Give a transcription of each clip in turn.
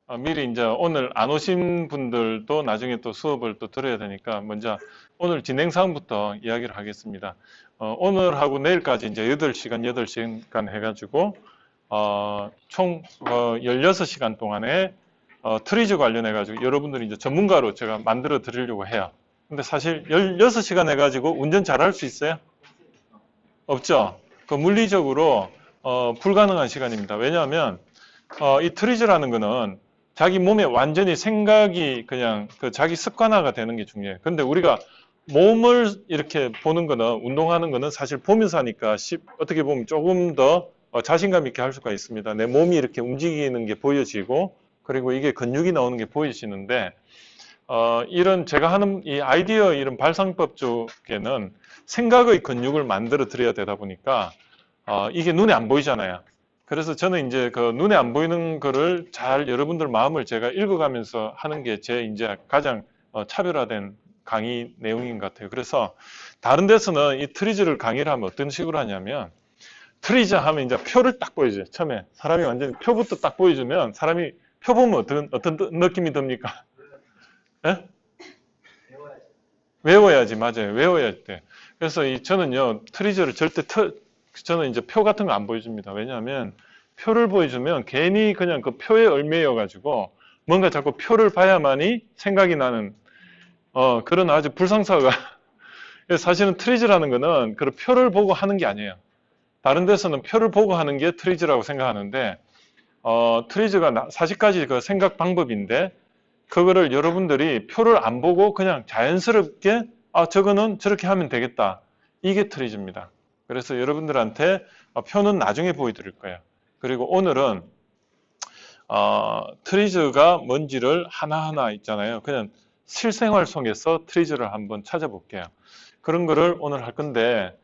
미리 이제 오늘 안 오신 분들도 나중에 또 수업을 또 들어야 되니까 먼저 오늘 진행 사항부터 이야기를 하겠습니다. 오늘하고 내일까지 이제 8시간, 8시간 해가지고, 총 16시간 동안에 트리즈 관련해가지고 여러분들이 이제 전문가로 제가 만들어 드리려고 해요. 근데 사실 16시간 해가지고 운전 잘할 수 있어요? 없죠? 그 물리적으로 불가능한 시간입니다. 왜냐하면 이 트리즈라는 거는 자기 몸에 완전히 생각이 그냥 그 자기 습관화가 되는 게 중요해요. 근데 우리가 몸을 이렇게 보는 거는, 운동하는 거는 사실 보면서 하니까 어떻게 보면 조금 더 자신감 있게 할 수가 있습니다. 내 몸이 이렇게 움직이는 게 보여지고, 그리고 이게 근육이 나오는 게 보이시는데, 이런 제가 하는 이 아이디어 이런 발상법 쪽에는 생각의 근육을 만들어 드려야 되다 보니까, 이게 눈에 안 보이잖아요. 그래서 저는 이제 그 눈에 안 보이는 거를 잘 여러분들 마음을 제가 읽어가면서 하는 게 제 이제 가장 차별화된 강의 내용인 것 같아요. 그래서 다른 데서는 이 트리즈를 강의를 하면 어떤 식으로 하냐면, 트리즈 하면 이제 표를 딱 보여줘요. 처음에 사람이 완전히 표부터 딱 보여주면 사람이 표 보면 어떤 느낌이 듭니까? 예? 외워야지, 맞아요. 외워야 돼. 그래서 저는요, 트리저를 저는 이제 표 같은 거 안 보여줍니다. 왜냐하면 표를 보여주면 괜히 그냥 그 표에 얽매여가지고 뭔가 자꾸 표를 봐야만이 생각이 나는, 그런 아주 불상사가. 그래서 사실은 트리즈라는 거는 그 표를 보고 하는 게 아니에요. 다른 데서는 표를 보고 하는 게 트리즈라고 생각하는데, 트리즈가 40가지 그 생각 방법인데, 그거를 여러분들이 표를 안 보고 그냥 자연스럽게 저거는 저렇게 하면 되겠다. 이게 트리즈입니다. 그래서 여러분들한테 표는 나중에 보여드릴 거예요. 그리고 오늘은 트리즈가 뭔지를 하나하나 있잖아요. 그냥 실생활 속에서 트리즈를 한번 찾아볼게요. 그런 거를 오늘 할 건데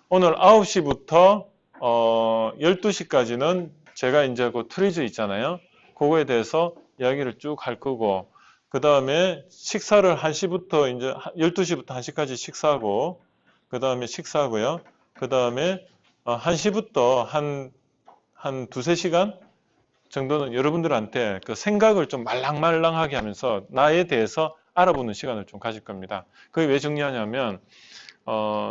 오늘 9시부터 12시까지는 제가 이제 그 트리즈 있잖아요. 그거에 대해서 이야기를 쭉 할 거고, 그 다음에 식사를 1시부터 이제 12시부터 1시까지 식사하고, 그 다음에 식사하고요. 그 다음에 1시부터 한 두세 시간 정도는 여러분들한테 그 생각을 좀 말랑말랑하게 하면서 나에 대해서 알아보는 시간을 좀 가질 겁니다. 그게 왜 중요하냐면,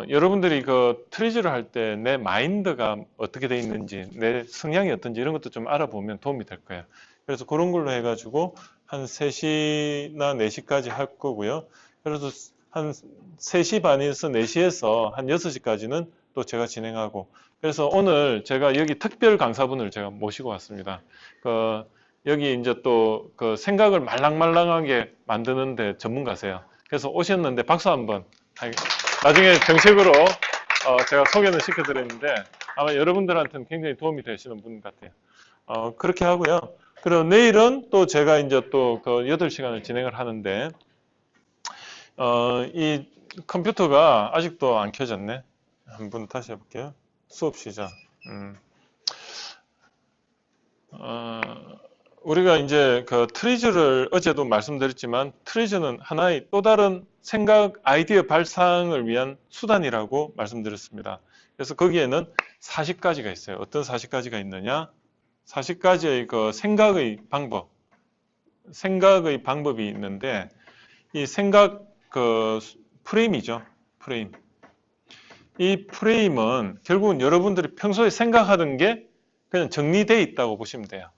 여러분들이 그 트리즈를 할 때 내 마인드가 어떻게 돼 있는지, 내 성향이 어떤지 이런 것도 좀 알아보면 도움이 될 거예요. 그래서 그런 걸로 해가지고 한 3시나 4시까지 할 거고요. 그래서 한 3시 반에서 4시에서 한 6시까지는 또 제가 진행하고, 그래서 오늘 제가 여기 특별 강사분을 제가 모시고 왔습니다. 여기 이제 또 그 생각을 말랑말랑하게 만드는데 전문가세요. 그래서 오셨는데 박수 한번. 나중에 정식으로 제가 소개는 시켜드렸는데 아마 여러분들한테는 굉장히 도움이 되시는 분 같아요. 그렇게 하고요. 그리고 내일은 또 제가 이제 또 그 8시간을 진행을 하는데, 이 컴퓨터가 아직도 안 켜졌네. 한번 다시 해볼게요. 수업 시작. 우리가 이제 그 트리즈를 어제도 말씀드렸지만, 트리즈는 하나의 또 다른 생각, 아이디어 발상을 위한 수단이라고 말씀드렸습니다. 그래서 거기에는 40가지가 있어요. 어떤 40가지가 있느냐? 40가지의 그 생각의 방법이 있는데, 이 생각 그 프레임이죠. 프레임. 이 프레임은 결국은 여러분들이 평소에 생각하던 게 그냥 정리되어 있다고 보시면 돼요.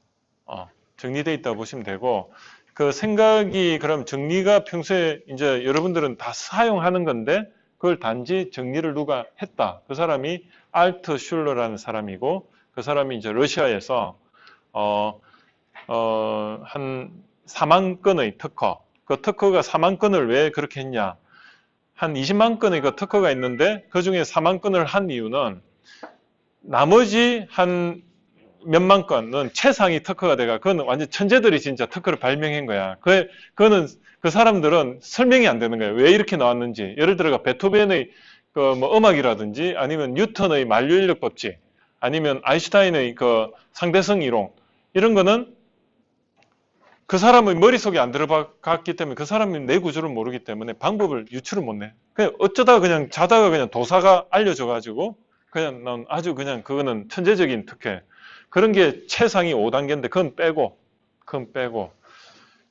정리되어 있다고 보시면 되고, 그 생각이 그럼 정리가 평소에 이제 여러분들은 다 사용하는 건데, 그걸 단지 정리를 누가 했다. 그 사람이 알트 슐러라는 사람이고, 그 사람이 이제 러시아에서 한 4만 건의 특허, 그 특허가 4만 건을 왜 그렇게 했냐? 한 20만 건의 그 특허가 있는데 그 중에 4만 건을 한 이유는 나머지 한 몇만 건은 최상위 특허가 돼가, 그건 완전 천재들이 진짜 특허를 발명한 거야. 그거는 그 사람들은 설명이 안 되는 거예요. 왜 이렇게 나왔는지. 예를 들어가 베토벤의 그 뭐 음악이라든지, 아니면 뉴턴의 만류인력 법칙, 아니면 아인슈타인의 그 상대성 이론, 이런 거는 그 사람의 머릿속에 안 들어갔기 때문에, 그 사람이 내 구조를 모르기 때문에 방법을 유추를 못 내. 그냥 어쩌다가 그냥 자다가 그냥 도사가 알려줘가지고 그냥 난 아주 그냥 그거는 천재적인 특혜. 그런 게 최상위 5단계인데 그건 빼고, 큰 빼고.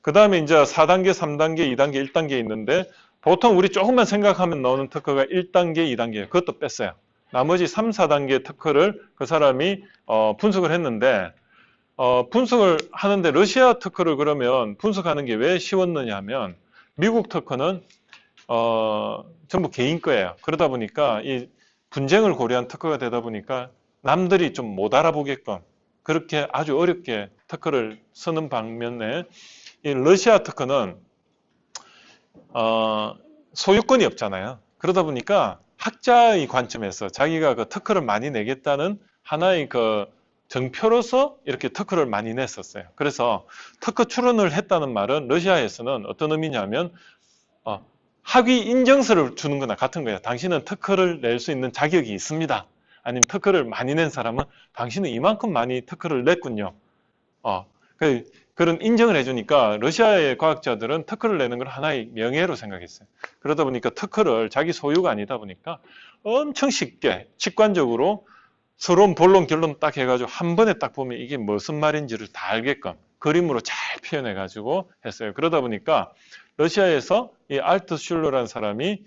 그 다음에 이제 4단계, 3단계, 2단계, 1단계 있는데 보통 우리 조금만 생각하면 나오는 특허가 1단계, 2단계예요. 그것도 뺐어요. 나머지 3, 4단계 특허를 그 사람이 분석을 했는데 분석을 하는데 러시아 특허를 그러면 분석하는 게 왜 쉬웠느냐 하면 미국 특허는 전부 개인 거예요. 그러다 보니까 이 분쟁을 고려한 특허가 되다 보니까 남들이 좀 못 알아보게끔 그렇게 아주 어렵게 특허를 쓰는 방면에 이 러시아 특허는 소유권이 없잖아요. 그러다 보니까 학자의 관점에서 자기가 그 특허를 많이 내겠다는 하나의 그 정표로서 이렇게 특허를 많이 냈었어요. 그래서 특허 출원을 했다는 말은 러시아에서는 어떤 의미냐면 학위 인정서를 주는 거나 같은 거예요. 당신은 특허를 낼 수 있는 자격이 있습니다. 아니면 특허를 많이 낸 사람은 당신은 이만큼 많이 특허를 냈군요. 그런 인정을 해주니까 러시아의 과학자들은 특허를 내는 걸 하나의 명예로 생각했어요. 그러다 보니까 특허를 자기 소유가 아니다 보니까 엄청 쉽게 직관적으로 서론, 본론, 결론 딱 해가지고 한 번에 딱 보면 이게 무슨 말인지를 다 알게끔 그림으로 잘 표현해가지고 했어요. 그러다 보니까 러시아에서 이 알트슐러라는 사람이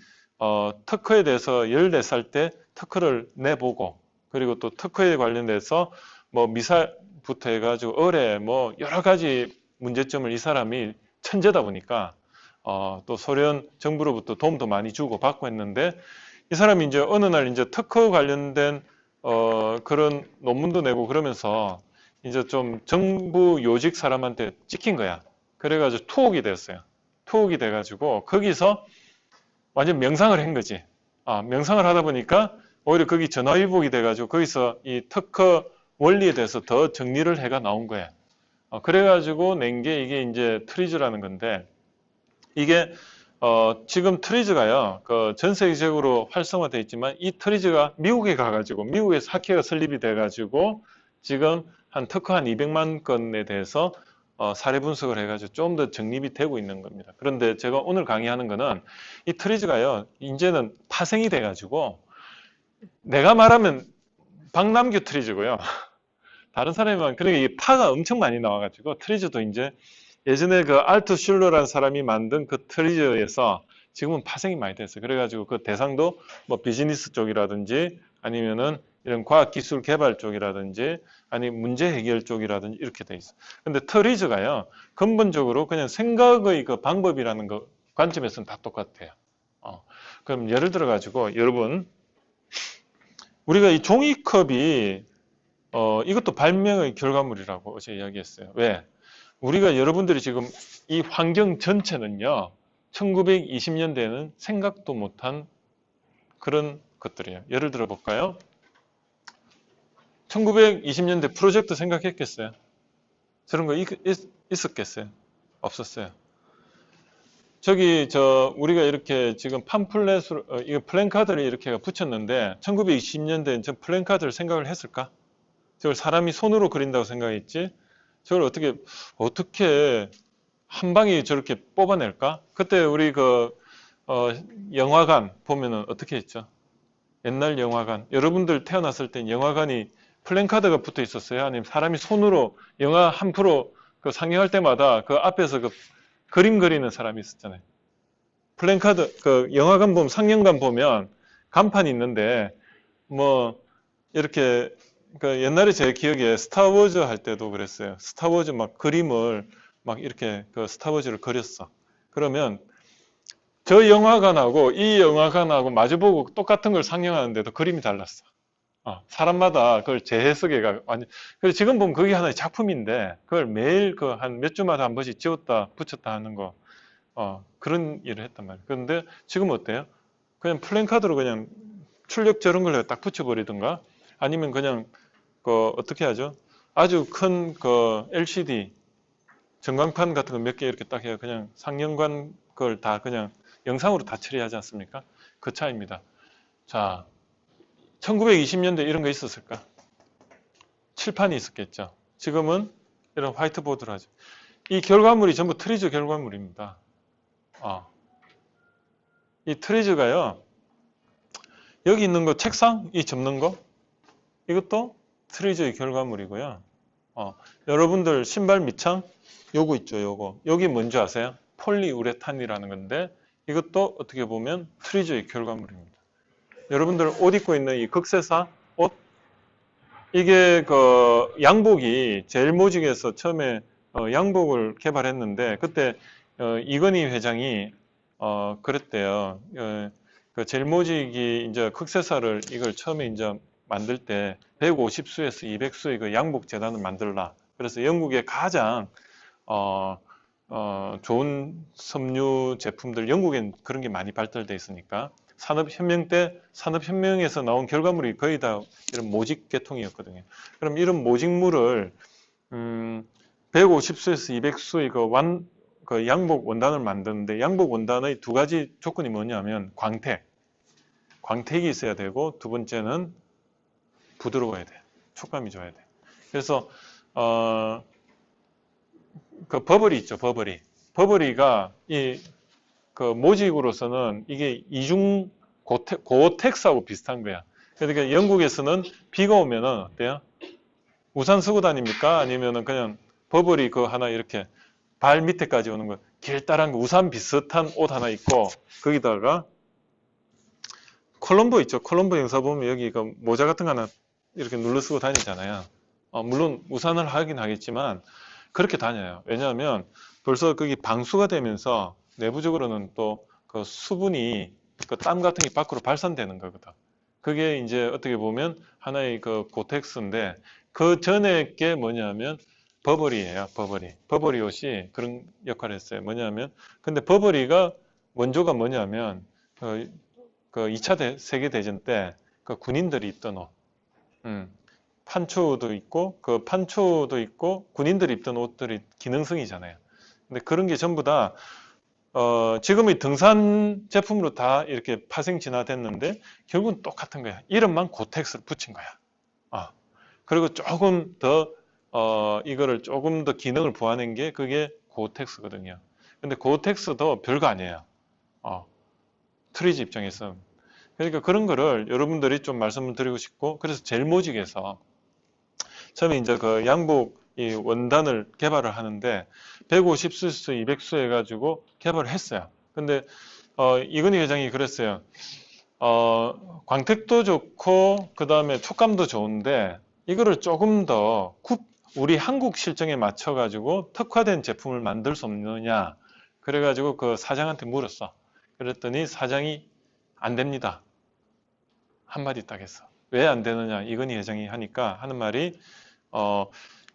특허에 대해서 14살 때 특허를 내보고 그리고 또 특허에 관련돼서 뭐 미사부터 해가지고 어뢰 뭐 여러 가지 문제점을 이 사람이 천재다 보니까 또 소련 정부로부터 도움도 많이 주고 받고 했는데 이 사람이 이제 어느 날 이제 특허 관련된 그런 논문도 내고 그러면서 이제 좀 정부 요직 사람한테 찍힌 거야. 그래가지고 투옥이 됐어요. 투옥이 돼가지고 거기서 완전 명상을 한 거지. 명상을 하다 보니까 오히려 거기 전화위복이 돼가지고 거기서 이 특허 원리에 대해서 더 정리를 해가 나온 거예요. 그래가지고 낸 게 이게 이제 트리즈라는 건데 이게 지금 트리즈가요, 전 세계적으로 활성화되어 있지만 이 트리즈가 미국에 가가지고 미국에서 학회가 설립이 돼가지고 지금 한 특허 한 200만 건에 대해서 사례 분석을 해가지고 좀 더 정립이 되고 있는 겁니다. 그런데 제가 오늘 강의하는 거는 이 트리즈가요, 이제는 파생이 돼가지고 내가 말하면 박남규 트리즈고요. 다른 사람이면 그러니까 이 파가 엄청 많이 나와가지고 트리즈도 이제 예전에 그 알트슐러라는 사람이 만든 그 트리즈에서 지금은 파생이 많이 됐어요. 그래가지고 그 대상도 뭐 비즈니스 쪽이라든지 아니면은 이런 과학기술 개발 쪽이라든지 아니면 문제 해결 쪽이라든지 이렇게 돼 있어요. 근데 트리즈가요, 근본적으로 그냥 생각의 그 방법이라는 거 관점에서는 다 똑같아요. 그럼 예를 들어 가지고 여러분, 우리가 이 종이컵이 이것도 발명의 결과물이라고 어제 이야기했어요. 왜? 우리가 여러분들이 지금 이 환경 전체는요, 1920년대에는 생각도 못한 그런 것들이에요. 예를 들어 볼까요? 1920년대 프로젝트 생각했겠어요? 저런 거 있었겠어요? 없었어요. 저기 우리가 이렇게 지금 팜플렛으로 이거 플랜카드를 이렇게 붙였는데 1920년대엔 저 플랜카드를 생각을 했을까? 저걸 사람이 손으로 그린다고 생각했지? 저걸 어떻게 한 방에 저렇게 뽑아낼까? 그때 우리 영화관 보면은 어떻게 했죠? 옛날 영화관. 여러분들 태어났을 땐 영화관이 플랜카드가 붙어 있었어요? 아니면 사람이 손으로 영화 한 프로 상영할 때마다 그 앞에서 그림 그리는 사람이 있었잖아요. 플랜카드, 영화관 보면, 상영관 보면 간판이 있는데, 뭐, 이렇게, 옛날에 제 기억에 스타워즈 할 때도 그랬어요. 스타워즈 막 그림을 막 이렇게 스타워즈를 그렸어. 그러면 저 영화관하고 이 영화관하고 마주보고 똑같은 걸 상영하는데도 그림이 달랐어. 사람마다 그걸 재해석해가 완전. 그래서 지금 보면 그게 하나의 작품인데 그걸 매일 한 몇 주마다 한 번씩 지웠다 붙였다 하는 거 그런 일을 했단 말이에요. 그런데 지금 어때요? 그냥 플랜카드로 그냥 출력 저런 걸 딱 붙여버리든가 아니면 그냥 어떻게 하죠? 아주 큰 LCD 전광판 같은 거 몇 개 이렇게 딱 해요. 그냥 상영관 그걸 다 그냥 영상으로 다 처리하지 않습니까? 그 차이입니다. 자, 1920년대 이런 거 있었을까? 칠판이 있었겠죠. 지금은 이런 화이트보드를 하죠. 이 결과물이 전부 트리즈 결과물입니다. 이 트리즈가요, 여기 있는 거 책상, 이 접는 거, 이것도 트리즈의 결과물이고요. 여러분들 신발 밑창 요거 있죠, 요거. 여기 뭔지 아세요? 폴리우레탄이라는 건데 이것도 어떻게 보면 트리저의 결과물입니다. 여러분들 옷 입고 있는 이 극세사 옷, 이게 그 양복이 제일모직에서 처음에 양복을 개발했는데 그때 이건희 회장이 그랬대요. 그 제일모직이 이제 극세사를 이걸 처음에 이제 만들 때 150수에서 200수의 그 양복 재단을 만들라. 그래서 영국의 가장 좋은 섬유 제품들, 영국엔 그런 게 많이 발달돼 있으니까 산업혁명 때 산업혁명에서 나온 결과물이 거의 다 이런 모직 계통이었거든요. 그럼 이런 모직물을 150수에서 200수의 그 양복 원단을 만드는데 양복 원단의 두 가지 조건이 뭐냐면 광택이 있어야 되고 두 번째는 부드러워야 돼. 촉감이 좋아야 돼. 그래서 그 버버리 있죠, 버버리. 버버리가 그 모직으로서는 이게 이중 고텍스하고 비슷한 거야. 그러니까 영국에서는 비가 오면은 어때요? 우산 쓰고 다닙니까? 아니면은 그냥 버버리 그 하나 이렇게 발 밑에까지 오는 거 길다란 거 우산 비슷한 옷 하나 입고 거기다가 콜럼보 있죠. 콜럼보 영사 보면 여기 그 모자 같은 거 하나 이렇게 눌러 쓰고 다니잖아요. 물론 우산을 하긴 하겠지만 그렇게 다녀요. 왜냐하면 벌써 거기 방수가 되면서 내부적으로는 또 그 수분이 그 땀 같은 게 밖으로 발산되는 거거든. 그게 이제 어떻게 보면 하나의 그 고텍스인데 그 전에 게 뭐냐면 버버리예요. 버버리 옷이 그런 역할을 했어요. 뭐냐면 근데 버버리가 원조가 뭐냐면 그 2차 세계대전 때 그 군인들이 입던 옷. 판초도 있고 군인들이 입던 옷들이 기능성이잖아요. 근데 그런 게 전부 다 지금의 등산 제품으로 다 이렇게 파생 진화됐는데 결국은 똑같은 거야. 이름만 고텍스를 붙인 거야. 그리고 조금 더 이거를 조금 더 기능을 보완한 게 그게 고텍스거든요. 근데 고텍스도 별거 아니에요. 트리지 입장에서. 그러니까 그런 거를 여러분들이 좀 말씀을 드리고 싶고 그래서 제일모직에서 처음에 이제 그 양복 이 원단을 개발을 하는데 150수에서 200수 해가지고 개발을 했어요. 근데 이건희 회장이 그랬어요. 광택도 좋고 그 다음에 촉감도 좋은데 이거를 조금 더 우리 한국 실정에 맞춰가지고 특화된 제품을 만들 수 없느냐. 그래가지고 그 사장한테 물었어. 그랬더니 사장이 안 됩니다. 한마디 딱 했어. 왜 안 되느냐 이건희 회장이 하는 말이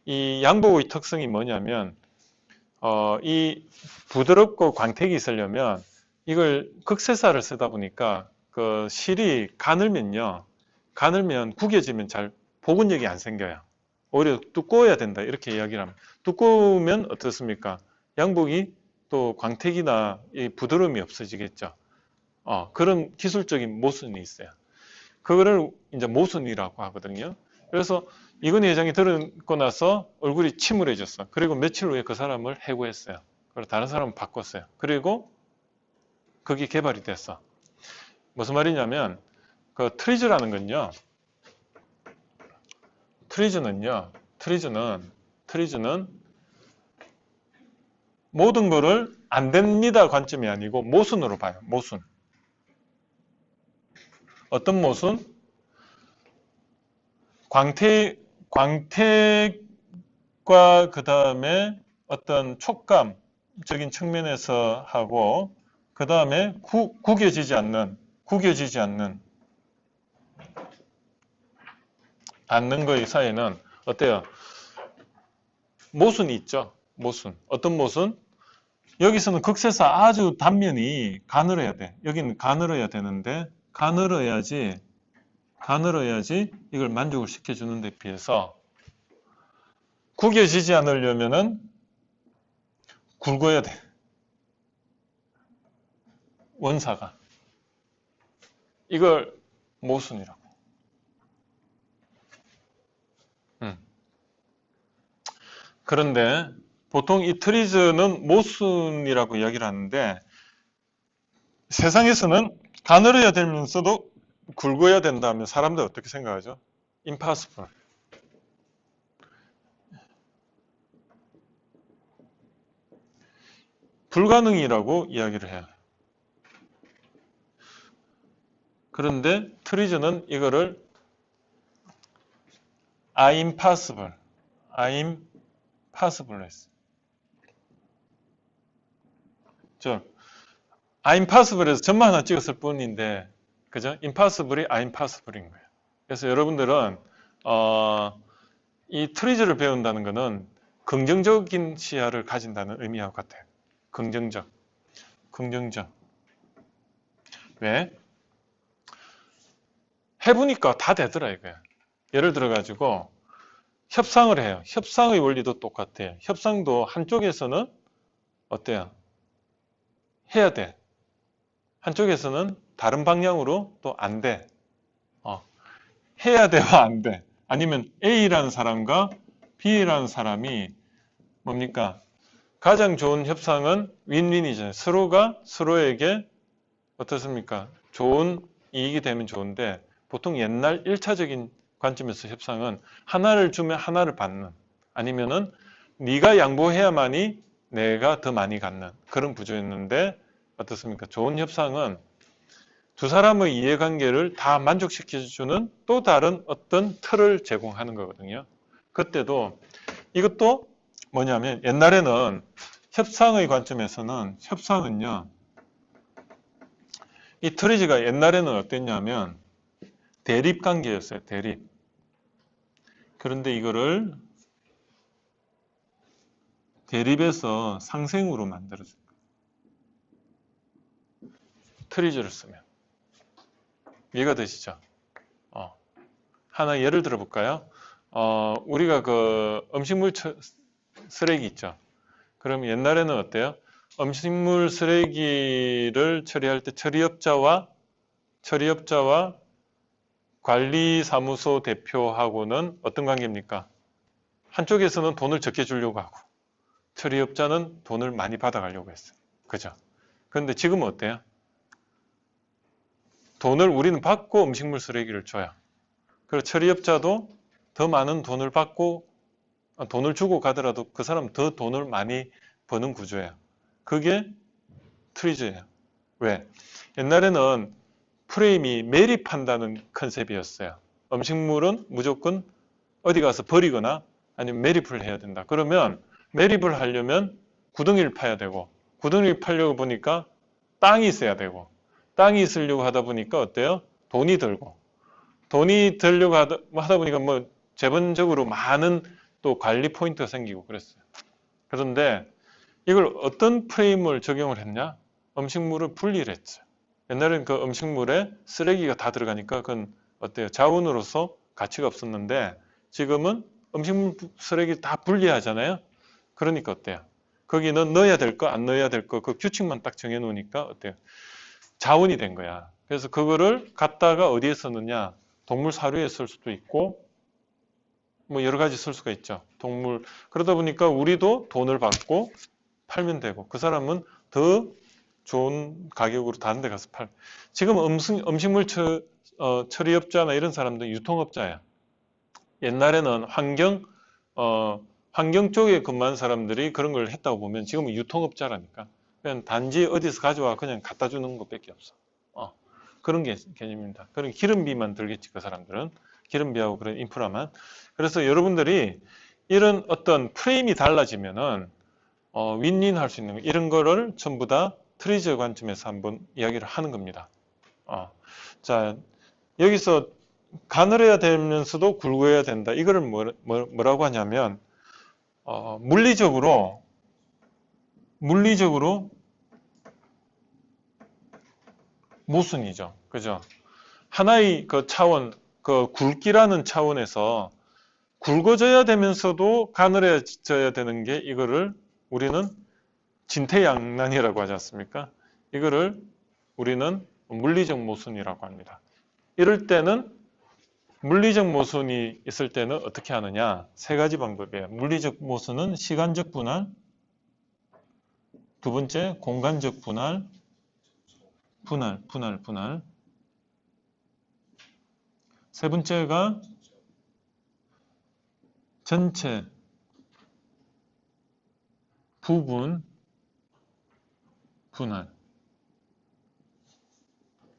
이 양복의 특성이 뭐냐면 이 부드럽고 광택이 있으려면 이걸 극세사를 쓰다 보니까 그 실이 가늘면 구겨지면 잘 복원력이 안 생겨요. 오히려 두꺼워야 된다 이렇게 이야기를 합니다. 두꺼우면 어떻습니까? 양복이 또 광택이나 이 부드러움이 없어지겠죠. 그런 기술적인 모순이 있어요. 그거를 이제 모순이라고 하거든요. 그래서 이건희 회장이 들었고 나서 얼굴이 침울해졌어. 그리고 며칠 후에 그 사람을 해고했어요. 그리고 다른 사람을 바꿨어요. 그리고 그게 개발이 됐어. 무슨 말이냐면 그 트리즈라는 건요. 트리즈는 모든 거를 안 됩니다 관점이 아니고 모순으로 봐요. 모순. 어떤 모순? 광택과 그 다음에 어떤 촉감적인 측면에서 하고 그 다음에 구겨지지 않는 거의 사이에는 어때요? 모순이 있죠. 모순. 어떤 모순? 여기서는 극세사 아주 단면이 가늘어야 돼. 여기는 가늘어야 되는데 가늘어야지 이걸 만족을 시켜주는 데 비해서 구겨지지 않으려면은 굵어야 돼. 원사가. 이걸 모순이라고. 그런데 보통 이 트리즈는 모순이라고 이야기를 하는데 세상에서는 가늘어야 되면서도 굵어야 된다면 사람들 어떻게 생각하죠? impossible. 불가능이라고 이야기를 해요. 그런데 트리즈는 이거를 impossible 했어요. impossible에서 점만 하나 찍었을 뿐인데, 그죠? impossible이 impossible인 거예요. 그래서 여러분들은 이 트리즈를 배운다는 것은 긍정적인 시야를 가진다는 의미하고 같아요. 긍정적. 왜? 해보니까 다 되더라 이거야. 예를 들어가지고 협상을 해요. 협상의 원리도 똑같아요. 협상도 한쪽에서는 어때요? 해야 돼. 한쪽에서는 다른 방향으로 또 안 돼. 해야 돼와 안 돼. 아니면 A라는 사람과 B라는 사람이 뭡니까? 가장 좋은 협상은 윈윈이잖아요. 서로가 서로에게 어떻습니까? 좋은 이익이 되면 좋은데 보통 옛날 1차적인 관점에서 협상은 하나를 주면 하나를 받는, 아니면은 네가 양보해야만이 내가 더 많이 갖는 그런 구조였는데 어떻습니까? 좋은 협상은 두 사람의 이해관계를 다 만족시켜주는 또 다른 어떤 틀을 제공하는 거거든요. 그때도 이것도 뭐냐면 옛날에는 협상의 관점에서는 협상은요, 이 트리즈가 옛날에는 어땠냐면 대립관계였어요. 대립. 그런데 이거를 대립에서 상생으로 만들어줘요. 트리즈를 쓰면. 이해가 되시죠? 하나 예를 들어 볼까요? 우리가 그 음식물 쓰레기 있죠. 그럼 옛날에는 어때요? 음식물 쓰레기를 처리할 때 처리업자와 관리사무소 대표하고는 어떤 관계입니까? 한쪽에서는 돈을 적게 주려고 하고 처리업자는 돈을 많이 받아가려고 했어요. 그죠? 그런데 지금은 어때요? 돈을 우리는 받고 음식물 쓰레기를 줘요. 그리고 처리업자도 더 많은 돈을 받고 돈을 주고 가더라도 그 사람 더 돈을 많이 버는 구조예요. 그게 트리즈예요. 왜? 옛날에는 프레임이 매립한다는 컨셉이었어요. 음식물은 무조건 어디 가서 버리거나 아니면 매립을 해야 된다. 그러면 매립을 하려면 구덩이를 파야 되고, 구덩이를 파려고 보니까 땅이 있어야 되고, 땅이 있으려고 하다 보니까 어때요? 돈이 들고, 돈이 들려고 하다 보니까 뭐 재본적으로 많은 또 관리 포인트가 생기고 그랬어요. 그런데 이걸 어떤 프레임을 적용을 했냐? 음식물을 분리를 했죠. 옛날에는 그 음식물에 쓰레기가 다 들어가니까 그건 어때요? 자원으로서 가치가 없었는데 지금은 음식물 쓰레기 다 분리하잖아요. 그러니까 어때요? 거기는 넣어야 될 거, 안 넣어야 될 거, 그 규칙만 딱 정해놓으니까 어때요? 자원이 된 거야. 그래서 그거를 갖다가 어디에 썼느냐? 동물 사료에 쓸 수도 있고, 뭐 여러 가지 쓸 수가 있죠. 동물. 그러다 보니까 우리도 돈을 받고 팔면 되고, 그 사람은 더 좋은 가격으로 다른 데 가서 팔. 지금 음식물 처리업자나 이런 사람들 유통업자야. 옛날에는 환경 쪽에 근무한 사람들이 그런 걸 했다고 보면 지금은 유통업자라니까. 그냥 단지 어디서 가져와 그냥 갖다 주는 것밖에 없어. 그런 게 개념입니다. 그런 기름비만 들겠지, 그 사람들은. 기름비하고 그런 인프라만. 그래서 여러분들이 이런 어떤 프레임이 달라지면은, 윈윈 할 수 있는 거, 이런 거를 전부 다 트리즈 관점에서 한번 이야기를 하는 겁니다. 자, 여기서 가늘어야 되면서도 굵어야 된다. 이거를 뭐라고 하냐면, 물리적으로 모순이죠. 그죠? 하나의 그 차원, 그 굵기라는 차원에서 굵어져야 되면서도 가늘어져야 되는 게 이거를 우리는 진퇴양난이라고 하지 않습니까? 이거를 우리는 물리적 모순이라고 합니다. 이럴 때는 물리적 모순이 있을 때는 어떻게 하느냐? 세 가지 방법이에요. 물리적 모순은 시간적 분할, 두 번째 공간적 분할. 세 번째가 전체, 부분, 분할.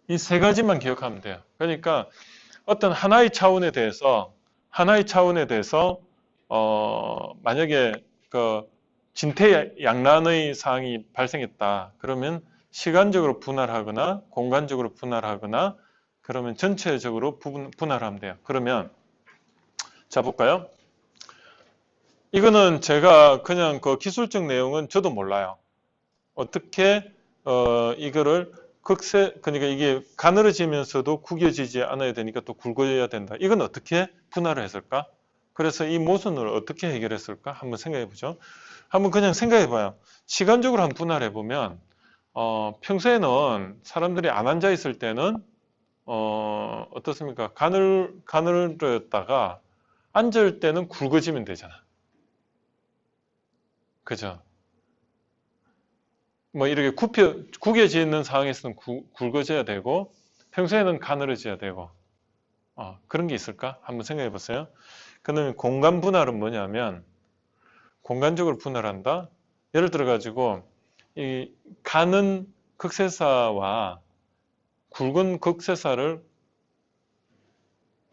이 세 가지만 기억하면 돼요. 그러니까 어떤 하나의 차원에 대해서 만약에 그 진퇴양난의 사항이 발생했다. 그러면 시간적으로 분할하거나 공간적으로 분할하거나 그러면 전체적으로 분할하면 돼요. 그러면 자 볼까요? 이거는 제가 그냥 그 기술적 내용은 저도 몰라요. 어떻게 이거를 그러니까 이게 가늘어지면서도 구겨지지 않아야 되니까 또 굵어져야 된다. 이건 어떻게 분할을 했을까? 그래서 이 모순을 어떻게 해결했을까? 한번 생각해 보죠. 한번 그냥 생각해 봐요. 시간적으로 한번 분할해 보면 평소에는 사람들이 안 앉아 있을 때는 어떻습니까? 가늘어졌다가 앉을 때는 굵어지면 되잖아. 그죠? 뭐 이렇게 구겨져 있는 상황에서는 굵어져야 되고 평소에는 가늘어져야 되고 그런 게 있을까? 한번 생각해 보세요. 그러면 공간 분할은 뭐냐면 공간적으로 분할한다. 예를 들어 가지고 이 가는 극세사와 굵은 극세사를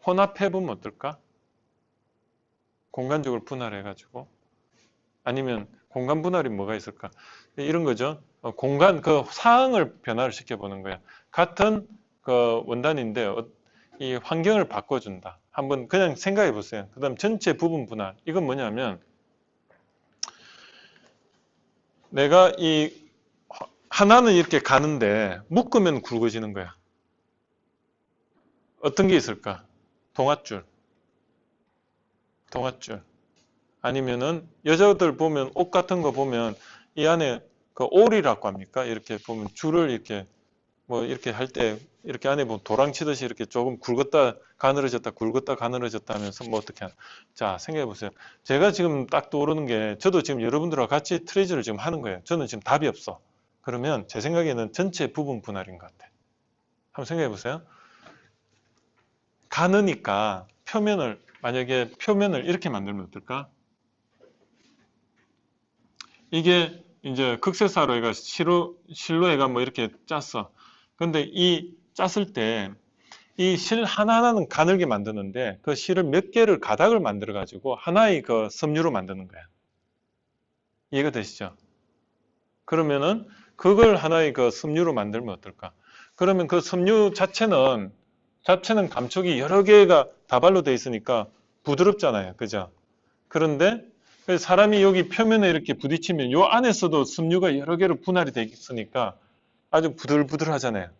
혼합해 보면 어떨까? 공간적으로 분할해 가지고 아니면 공간 분할이 뭐가 있을까? 이런 거죠. 공간 그 사항을 변화를 시켜보는 거야. 같은 그 원단인데 이 환경을 바꿔준다. 한번 그냥 생각해 보세요. 그 다음 전체 부분 분할. 이건 뭐냐면 내가 이 하나는 이렇게 가는데 묶으면 굵어지는 거야. 어떤 게 있을까? 동아줄. 아니면은 여자들 보면 옷 같은 거 보면 이 안에 그 올이라고 합니까? 이렇게 보면 줄을 이렇게 뭐 이렇게 할 때 이렇게 안에 보면 도랑 치듯이 이렇게 조금 굵었다 가늘어졌다 하면서 뭐 어떻게 하나. 자, 생각해 보세요. 제가 지금 딱 떠오르는 게 저도 지금 여러분들과 같이 트레이즈를 지금 하는 거예요. 저는 지금 답이 없어. 그러면 제 생각에는 전체 부분 분할인 것 같아. 한번 생각해 보세요. 가느니까 만약에 표면을 이렇게 만들면 어떨까? 이게 이제 극세사로 해가 실로해가 뭐 이렇게 짰어. 근데 이 짰을 때 이 실 하나하나는 가늘게 만드는데 그 실을 몇 개를 가닥을 만들어 가지고 하나의 그 섬유로 만드는 거야. 이해가 되시죠? 그러면은 그걸 하나의 그 섬유로 만들면 어떨까? 그러면 그 섬유 자체는 감촉이 여러 개가 다발로 돼 있으니까 부드럽잖아요. 그죠? 그런데 사람이 여기 표면에 이렇게 부딪히면 이 안에서도 섬유가 여러 개로 분할이 돼 있으니까 아주 부들부들하잖아요.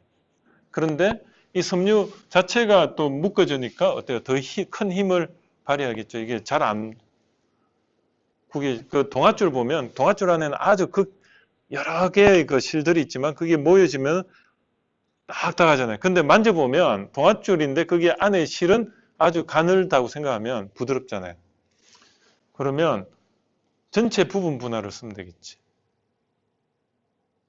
그런데 이 섬유 자체가 또 묶어지니까 어때요? 더 큰 힘을 발휘하겠죠. 이게 잘 안 그 동아줄 보면 동아줄 안에는 아주 여러 개의 그 실들이 있지만 그게 모여지면 딱딱하잖아요. 근데 만져보면 동아줄인데 그게 안에 실은 아주 가늘다고 생각하면 부드럽잖아요. 그러면 전체 부분 분할을 쓰면 되겠지.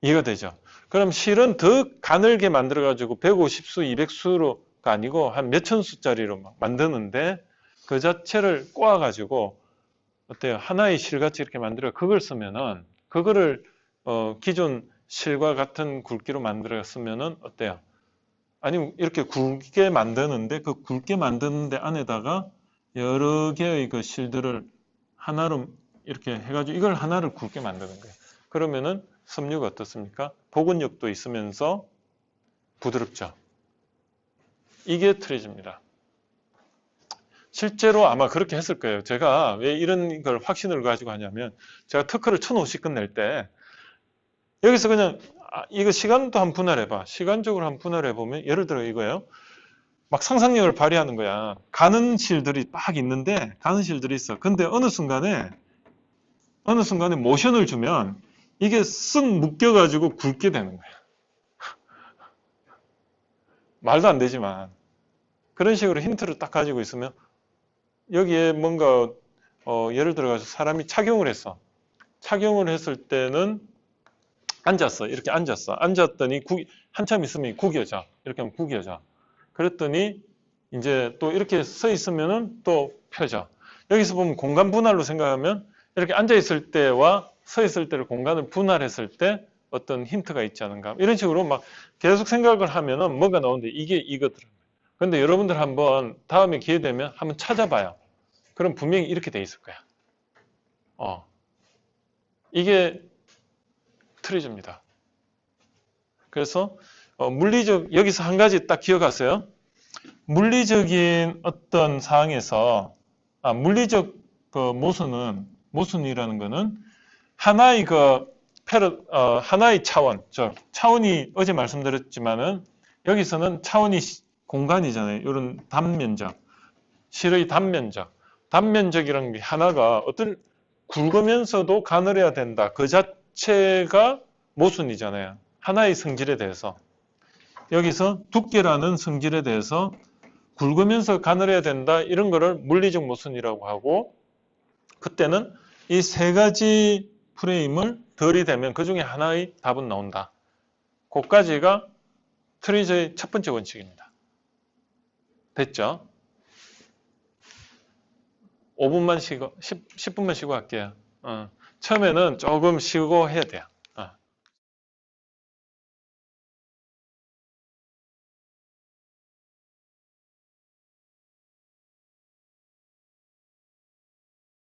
이해가 되죠? 그럼 실은 더 가늘게 만들어가지고 150수, 200수로가 아니고 한 몇천 수짜리로 막 만드는데 그 자체를 꼬아가지고 어때요? 하나의 실같이 이렇게 만들어 그걸 쓰면은 그거를 기존 실과 같은 굵기로 만들어 쓰면은 어때요? 아니면 이렇게 굵게 만드는데 그 굵게 만드는데 안에다가 여러 개의 그 실들을 하나로 이렇게 해가지고 이걸 하나를 굵게 만드는 거예요. 그러면은 섬유가 어떻습니까? 복원력도 있으면서 부드럽죠. 이게 트레이즈입니다. 실제로 아마 그렇게 했을 거예요. 제가 왜 이런 걸 확신을 가지고 하냐면 제가 특허를 1,500씩 끝낼 때 여기서 그냥 이거 시간도 한번 분할해봐. 시간적으로 한번 분할해보면 예를 들어 이거예요. 막 상상력을 발휘하는 거야. 가는 실들이 막 있는데 가는 실들이 있어. 근데 어느 순간에 모션을 주면 이게 쓱 묶여가지고 굵게 되는 거야. 말도 안 되지만 그런 식으로 힌트를 딱 가지고 있으면 여기에 뭔가 예를 들어가지고 사람이 착용을 했어. 착용을 했을 때는 앉았어. 이렇게 앉았어. 앉았더니 한참 있으면 구겨져. 이렇게 하면 구겨져. 그랬더니 이제 또 이렇게 서 있으면은 또 펴져. 여기서 보면 공간 분할로 생각하면 이렇게 앉아 있을 때와 서 있을 때를 공간을 분할했을 때 어떤 힌트가 있지 않은가. 이런 식으로 막 계속 생각을 하면은 뭐가 나오는데 이게 이거더라고요. 근데 여러분들 한번 다음에 기회 되면 한번 찾아봐요. 그럼 분명히 이렇게 돼 있을 거야. 이게 트리즈입니다. 그래서 물리적, 여기서 한 가지 딱 기억하세요. 물리적인 어떤 상황에서, 물리적 그 모순이라는 거는 하나의 하나의 차원, 차원이 어제 말씀드렸지만은 여기서는 차원이 공간이잖아요. 이런 단면적, 실의 단면적이라는 게 하나가 어떤 굵으면서도 가늘어야 된다. 그 자체가 모순이잖아요. 하나의 성질에 대해서. 여기서 두께라는 성질에 대해서 굵으면서 가늘어야 된다. 이런 거를 물리적 모순이라고 하고, 그때는 이 세 가지 프레임을 들이대면 그 중에 하나의 답은 나온다. 그까지가 트리즈의 첫 번째 원칙입니다. 됐죠? 5분만 쉬고, 10분만 쉬고 할게요. 처음에는 조금 쉬고 해야 돼요.